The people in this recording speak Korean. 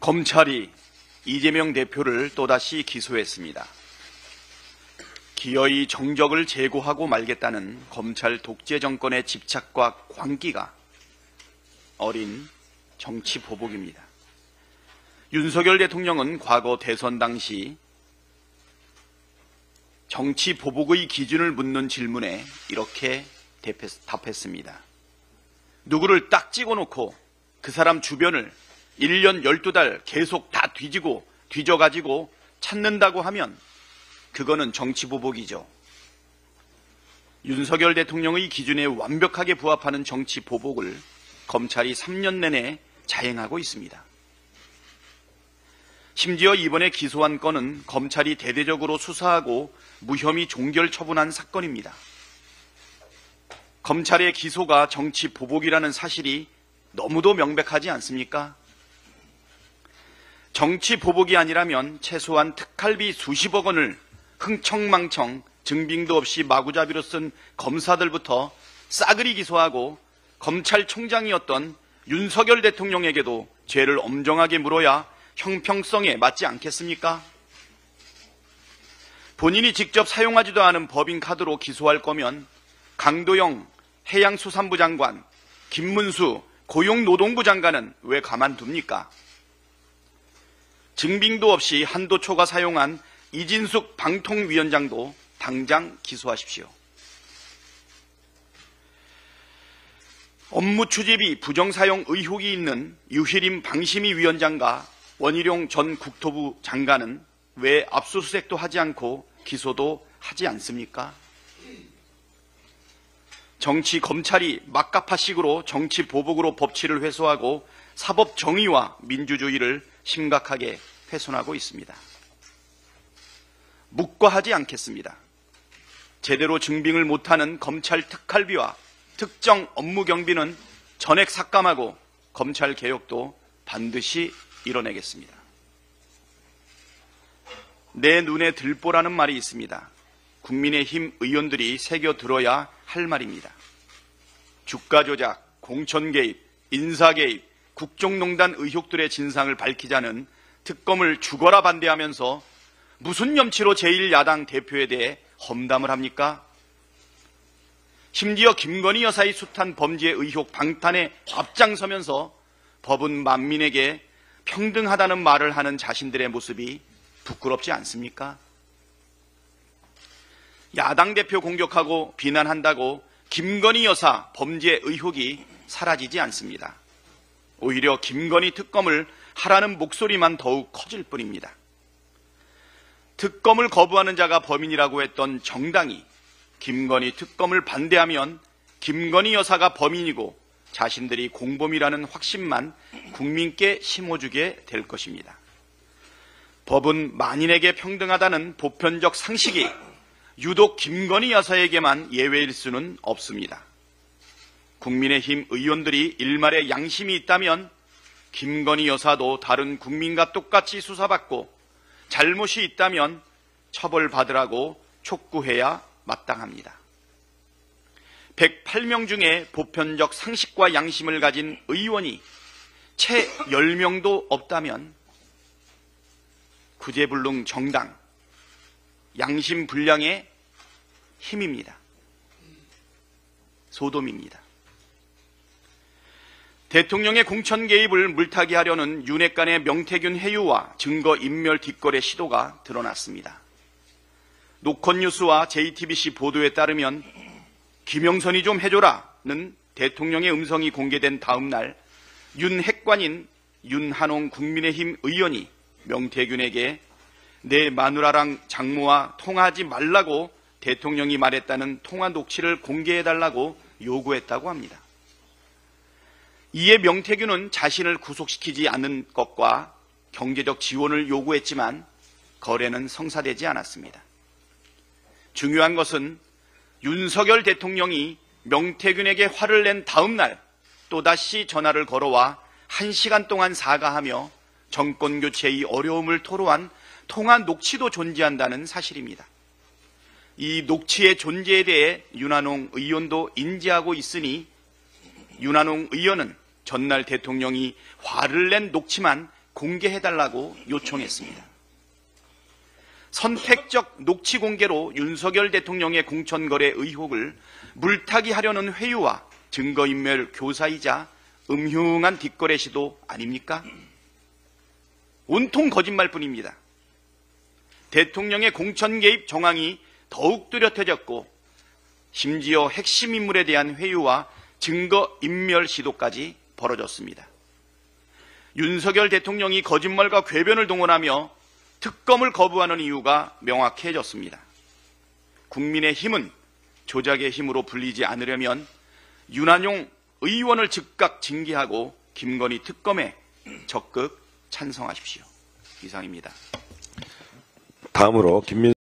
검찰이 이재명 대표를 또다시 기소했습니다. 기어이 정적을 제고하고 말겠다는 검찰 독재 정권의 집착과 광기가 어린 정치 보복입니다. 윤석열 대통령은 과거 대선 당시 정치 보복의 기준을 묻는 질문에 이렇게 답했습니다. 누구를 딱 찍어놓고 그 사람 주변을 1년 12달 계속 다 뒤져가지고 찾는다고 하면 그거는 정치 보복이죠. 윤석열 대통령의 기준에 완벽하게 부합하는 정치 보복을 검찰이 3년 내내 자행하고 있습니다. 심지어 이번에 기소한 건은 검찰이 대대적으로 수사하고 무혐의 종결 처분한 사건입니다. 검찰의 기소가 정치 보복이라는 사실이 너무도 명백하지 않습니까? 정치 보복이 아니라면 최소한 특활비 수십억 원을 흥청망청 증빙도 없이 마구잡이로 쓴 검사들부터 싸그리 기소하고 검찰총장이었던 윤석열 대통령에게도 죄를 엄정하게 물어야 형평성에 맞지 않겠습니까? 본인이 직접 사용하지도 않은 법인카드로 기소할 거면 강도영 해양수산부 장관, 김문수 고용노동부 장관은 왜 가만둡니까? 증빙도 없이 한도초가 사용한 이진숙 방통위원장도 당장 기소하십시오. 업무 추진비 부정사용 의혹이 있는 유희림 방심위원장과 원희룡 전 국토부 장관은 왜 압수수색도 하지 않고 기소도 하지 않습니까? 정치 검찰이 막가파식으로 정치 보복으로 법치를 회수하고 사법 정의와 민주주의를 심각하게 훼손하고 있습니다. 묵과하지 않겠습니다. 제대로 증빙을 못하는 검찰 특활비와 특정 업무 경비는 전액 삭감하고 검찰 개혁도 반드시 이뤄내겠습니다. 내 눈에 들보라는 말이 있습니다. 국민의힘 의원들이 새겨 들어야 할 말입니다. 주가 조작, 공천 개입, 인사 개입, 국정농단 의혹들의 진상을 밝히자는 특검을 죽어라 반대하면서 무슨 염치로 제1야당 대표에 대해 험담을 합니까? 심지어 김건희 여사의 숱한 범죄 의혹 방탄에 앞장서면서 법은 만민에게 평등하다는 말을 하는 자신들의 모습이 부끄럽지 않습니까? 야당 대표 공격하고 비난한다고 김건희 여사 범죄 의혹이 사라지지 않습니다. 오히려 김건희 특검을 하라는 목소리만 더욱 커질 뿐입니다. 특검을 거부하는 자가 범인이라고 했던 정당이 김건희 특검을 반대하면 김건희 여사가 범인이고 자신들이 공범이라는 확신만 국민께 심어주게 될 것입니다. 법은 만인에게 평등하다는 보편적 상식이 유독 김건희 여사에게만 예외일 수는 없습니다. 국민의힘 의원들이 일말의 양심이 있다면 김건희 여사도 다른 국민과 똑같이 수사받고 잘못이 있다면 처벌받으라고 촉구해야 마땅합니다. 108명 중에 보편적 상식과 양심을 가진 의원이 채 10명도 없다면 구제불능 정당, 양심불량의 힘입니다. 소돔입니다. 대통령의 공천 개입을 물타기 하려는 윤핵관의 명태균 해유와 증거인멸 뒷거래 시도가 드러났습니다. 노컷뉴스와 JTBC 보도에 따르면 김영선이 좀 해줘라는 대통령의 음성이 공개된 다음 날 윤핵관인 윤한홍 국민의힘 의원이 명태균에게 내 마누라랑 장모와 통화하지 말라고 대통령이 말했다는 통화 녹취를 공개해달라고 요구했다고 합니다. 이에 명태균은 자신을 구속시키지 않는 것과 경제적 지원을 요구했지만 거래는 성사되지 않았습니다. 중요한 것은 윤석열 대통령이 명태균에게 화를 낸 다음 날 또다시 전화를 걸어와 1시간 동안 사과하며 정권교체의 어려움을 토로한 통화 녹취도 존재한다는 사실입니다. 이 녹취의 존재에 대해 윤한홍 의원도 인지하고 있으니 윤한홍 의원은 전날 대통령이 화를 낸 녹취만 공개해달라고 요청했습니다. 선택적 녹취 공개로 윤석열 대통령의 공천거래 의혹을 물타기하려는 회유와 증거인멸 교사이자 음흉한 뒷거래 시도 아닙니까? 온통 거짓말뿐입니다. 대통령의 공천 개입 정황이 더욱 뚜렷해졌고 심지어 핵심 인물에 대한 회유와 증거인멸 시도까지 벌어졌습니다. 윤석열 대통령이 거짓말과 궤변을 동원하며 특검을 거부하는 이유가 명확해졌습니다. 국민의힘은 조작의 힘으로 불리지 않으려면 윤한용 의원을 즉각 징계하고 김건희 특검에 적극 찬성하십시오. 이상입니다. 다음으로 김민